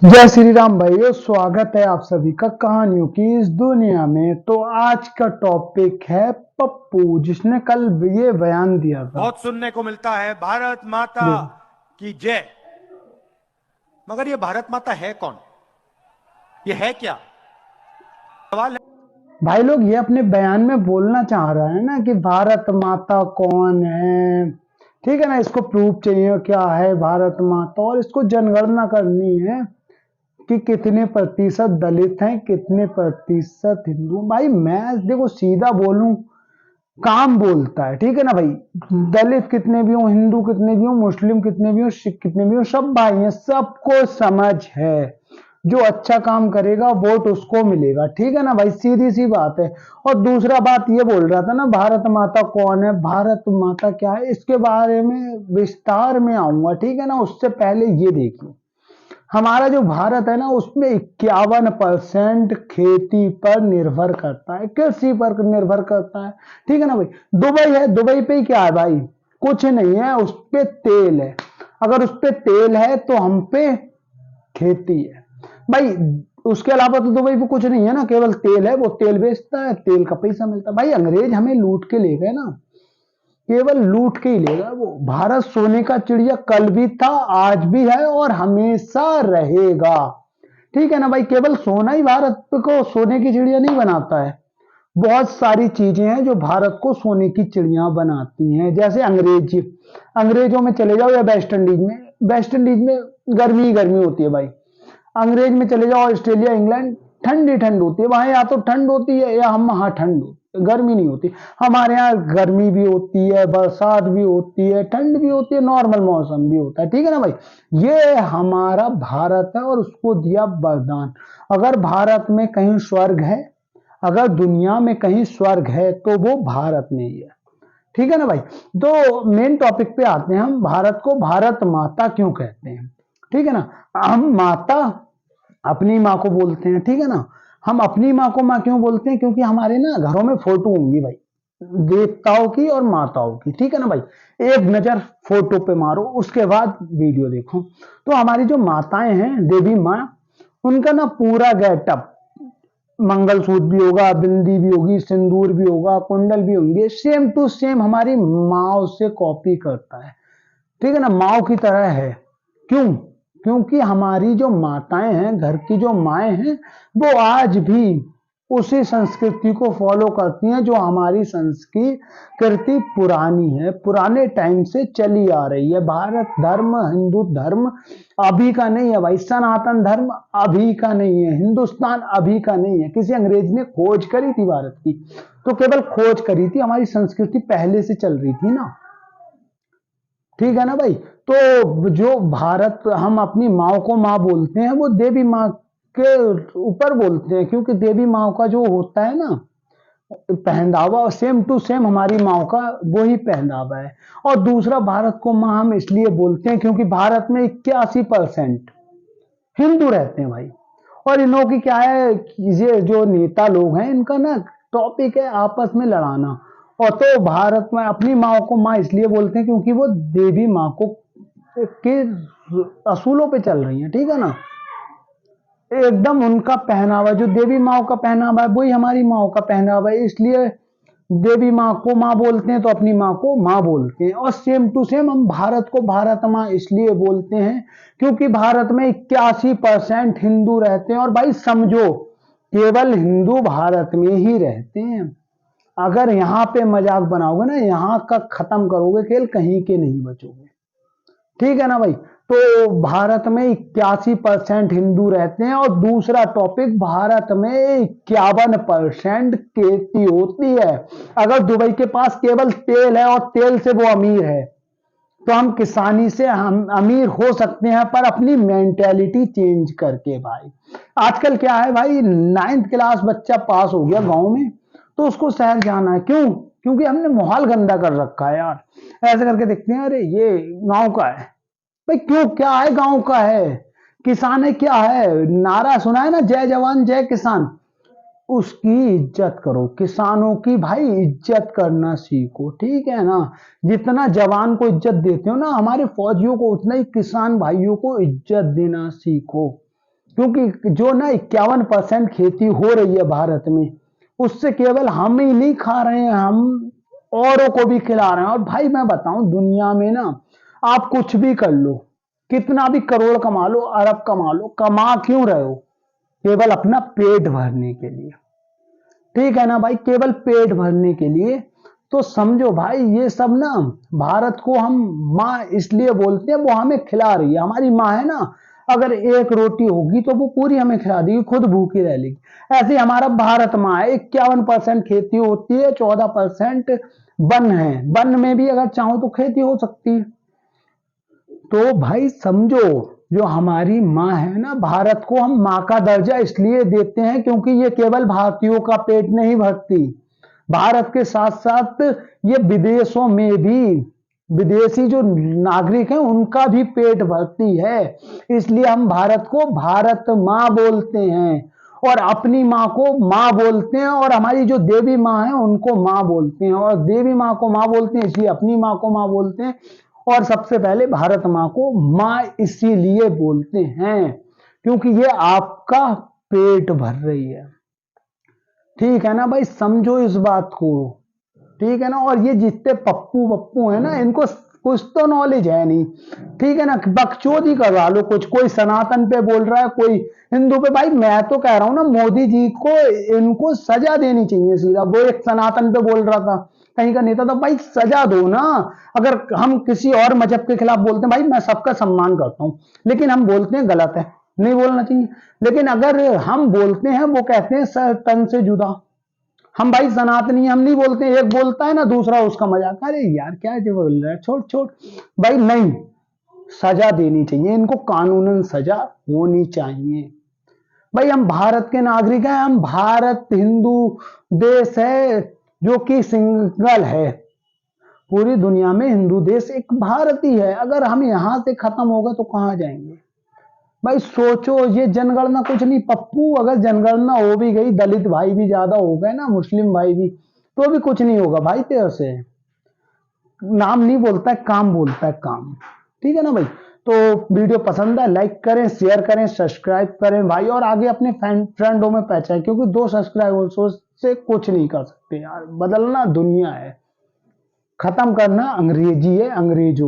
जय श्री राम भाइयों, स्वागत है आप सभी का कहानियों की इस दुनिया में। तो आज का टॉपिक है पप्पू, जिसने कल ये बयान दिया था। बहुत सुनने को मिलता है भारत माता देखो की जय। मगर ये भारत माता है कौन? ये है क्या? सवाल है। भाई, लोग ये अपने बयान में बोलना चाह रहे हैं ना कि भारत माता कौन है। ठीक है ना, इसको प्रूफ चाहिए क्या है भारत माता, और इसको जनगणना करनी है कि कितने प्रतिशत दलित हैं, कितने प्रतिशत हिंदू। भाई मैं देखो सीधा बोलूं, काम बोलता है। ठीक है ना भाई, दलित कितने भी हो, हिंदू कितने भी हो, मुस्लिम कितने भी हो, सिख कितने भी हो, सब भाई हैं, सबको समझ है। जो अच्छा काम करेगा वोट उसको मिलेगा। ठीक है ना भाई, सीधी सी बात है। और दूसरा बात ये बोल रहा था ना, भारत माता कौन है, भारत माता क्या है, इसके बारे में विस्तार में आऊंगा। ठीक है ना, उससे पहले ये देखिए, हमारा जो भारत है ना, उसमें 51% खेती पर निर्भर करता है, कृषि पर निर्भर करता है। ठीक है ना भाई, दुबई है, दुबई पे ही क्या है भाई, कुछ नहीं है, उस पे तेल है। अगर उस पे तेल है तो हम पे खेती है भाई। उसके अलावा तो दुबई पे कुछ नहीं है ना, केवल तेल है, वो तेल बेचता है, तेल का पैसा मिलता है। भाई अंग्रेज हमें लूट के ले गए ना, केवल लूट के ही लेगा वो। भारत सोने का चिड़िया कल भी था, आज भी है और हमेशा रहेगा। ठीक है ना भाई, केवल सोना ही भारत को सोने की चिड़िया नहीं बनाता है। बहुत सारी चीजें हैं जो भारत को सोने की चिड़िया बनाती हैं। जैसे अंग्रेजों में चले जाओ या वेस्ट इंडीज में, वेस्ट इंडीज में गर्मी ही गर्मी होती है भाई। अंग्रेज में चले जाओ, ऑस्ट्रेलिया, इंग्लैंड, ठंडी ठंड होती है वहां। या तो ठंड होती है या हम वहां ठंड होती है, गर्मी नहीं होती। हमारे यहाँ गर्मी भी होती है, बरसात भी होती है, ठंड भी होती है, नॉर्मल मौसम भी होता है। ठीक है ना भाई, ये हमारा भारत है और उसको दिया वरदान। अगर भारत में कहीं स्वर्ग है, अगर दुनिया में कहीं स्वर्ग है तो वो भारत में ही है। ठीक है ना भाई, तो मेन टॉपिक पे आते हैं। हम भारत को भारत माता क्यों कहते हैं? ठीक है ना, हम माता अपनी माँ को बोलते हैं। ठीक है ना, हम अपनी माँ को माँ क्यों बोलते हैं? क्योंकि हमारे ना घरों में फोटो होंगी भाई, देवताओं की और माताओं की। ठीक है ना भाई, एक नजर फोटो पे मारो, उसके बाद वीडियो देखो। तो हमारी जो माताएं हैं, देवी माँ, उनका ना पूरा गेटअप, मंगलसूत्र भी होगा, बिंदी भी होगी, सिंदूर भी होगा, कुंडल भी होंगे, सेम टू सेम हमारी माँ से कॉपी करता है। ठीक है ना, माओ की तरह है। क्यों? क्योंकि हमारी जो माताएं हैं, घर की जो माएँ हैं, वो आज भी उसी संस्कृति को फॉलो करती हैं जो हमारी संस्कृति पुरानी है, पुराने टाइम से चली आ रही है। भारत धर्म, हिंदू धर्म अभी का नहीं है भाई, सनातन धर्म अभी का नहीं है, हिंदुस्तान अभी का नहीं है। किसी अंग्रेज ने खोज करी थी भारत की? तो केवल खोज करी थी, हमारी संस्कृति पहले से चल रही थी ना। ठीक है ना भाई, तो जो भारत हम अपनी माँ को माँ बोलते हैं, वो देवी माँ के ऊपर बोलते हैं, क्योंकि देवी माँ का जो होता है ना पहनावा, सेम टू सेम हमारी माँ का वो ही पहनावा है। और दूसरा, भारत को माँ हम इसलिए बोलते हैं क्योंकि भारत में 81% हिंदू रहते हैं भाई। और इन लोगों की क्या है, ये जो नेता लोग हैं, इनका ना टॉपिक है आपस में लड़ाना। और तो भारत में अपनी माँ को माँ इसलिए बोलते हैं क्योंकि वो देवी माँ को के असूलों पे चल रही हैं। ठीक है ना, एकदम उनका पहनावा, जो देवी माँ का पहनावा है वही हमारी माँ का पहनावा है, इसलिए देवी माँ को माँ बोलते हैं तो अपनी माँ को माँ बोलते हैं। और सेम टू सेम हम भारत को भारत माँ इसलिए बोलते हैं क्योंकि भारत में 81% हिंदू रहते हैं। और भाई समझो, केवल हिंदू भारत में ही रहते हैं। अगर यहाँ पे मजाक बनाओगे ना, यहाँ का खत्म करोगे खेल, कहीं के नहीं बचोगे। ठीक है ना भाई, तो भारत में 81% हिंदू रहते हैं। और दूसरा टॉपिक, भारत में 51% खेती होती है। अगर दुबई के पास केवल तेल है और तेल से वो अमीर है, तो हम किसानी से हम अमीर हो सकते हैं, पर अपनी मेंटेलिटी चेंज करके भाई। आजकल क्या है भाई, 9th क्लास बच्चा पास हो गया गांव में तो उसको शहर जाना है। क्यों? क्योंकि हमने माहौल गंदा कर रखा है यार। ऐसे करके देखते हैं, अरे ये गांव का है भाई। क्यों? क्या है गांव का है, किसान है, क्या है, नारा सुना है ना, जय जवान जय किसान। उसकी इज्जत करो, किसानों की भाई इज्जत करना सीखो। ठीक है ना, जितना जवान को इज्जत देते हो ना हमारे फौजियों को, उतना ही किसान भाइयों को इज्जत देना सीखो। क्योंकि जो ना 51% खेती हो रही है भारत में, उससे केवल हम ही नहीं खा रहे हैं, हम औरों को भी खिला रहे हैं। और भाई मैं बताऊं, दुनिया में ना आप कुछ भी कर लो, कितना भी करोड़ कमा लो, अरब कमा लो, कमा क्यों रहे हो? केवल अपना पेट भरने के लिए। ठीक है ना भाई, केवल पेट भरने के लिए। तो समझो भाई, ये सब ना, भारत को हम माँ इसलिए बोलते हैं, वो हमें खिला रही है, हमारी माँ है ना। अगर एक रोटी होगी तो वो पूरी हमें खिला देगी, खुद भूखी रह लेगी। ऐसे ही हमारा भारत माँ है, 51% खेती होती है, 14% वन है, वन में भी अगर चाहो तो खेती हो सकती है। तो भाई समझो, जो हमारी माँ है ना, भारत को हम माँ का दर्जा इसलिए देते हैं क्योंकि ये केवल भारतीयों का पेट नहीं भरती, भारत के साथ साथ ये विदेशों में भी, विदेशी जो नागरिक हैं उनका भी पेट भरती है। इसलिए हम भारत को भारत माँ बोलते हैं, और अपनी माँ को माँ बोलते हैं, और हमारी जो देवी माँ है उनको माँ बोलते हैं, और देवी माँ को माँ बोलते हैं इसलिए अपनी माँ को माँ बोलते हैं। और सबसे पहले भारत माँ को माँ इसीलिए बोलते हैं क्योंकि ये आपका पेट भर रही है। ठीक है ना भाई, समझो इस बात को। ठीक है ना, और ये जितने पप्पू वप्पू है ना, इनको कुछ तो नॉलेज है नहीं। ठीक है ना, बकचोदी करवा लो कुछ, कोई सनातन पे बोल रहा है, कोई हिंदू पे। भाई मैं तो कह रहा हूं ना, मोदी जी को इनको सजा देनी चाहिए सीधा। वो एक सनातन पे बोल रहा था, कहीं का नेता था, भाई सजा दो ना। अगर हम किसी और मजहब के खिलाफ बोलते हैं, भाई मैं सबका सम्मान करता हूं, लेकिन हम बोलते हैं गलत है, नहीं बोलना चाहिए। लेकिन अगर हम बोलते हैं, वो कहते हैं सर तन से जुदा। हम भाई सनातनी, हम नहीं बोलते, एक बोलता है ना दूसरा उसका मजाक, अरे यार क्या जो बोल रहा है, छोड़ छोड़। भाई नहीं, सजा देनी चाहिए इनको, कानूनन सजा होनी चाहिए। भाई हम भारत के नागरिक हैं, हम भारत हिंदू देश है जो कि सिंगल है। पूरी दुनिया में हिंदू देश एक भारत ही है। अगर हम यहां से खत्म हो गए तो कहां जाएंगे? भाई सोचो, ये जनगणना कुछ नहीं पप्पू, अगर जनगणना हो भी गई, दलित भाई भी ज्यादा हो गए ना, मुस्लिम भाई भी, तो भी कुछ नहीं होगा भाई तेरे से। नाम नहीं बोलता है, काम बोलता है, काम। ठीक है ना भाई। तो वीडियो पसंद है, लाइक करें, शेयर करें, सब्सक्राइब करें भाई, और आगे अपने फ्रेंडों में पहुंचाएं, क्योंकि 2 सब्सक्राइबर्स से कुछ नहीं कर सकते यार। बदलना दुनिया है, खत्म करना अंग्रेजी है, अंग्रेजों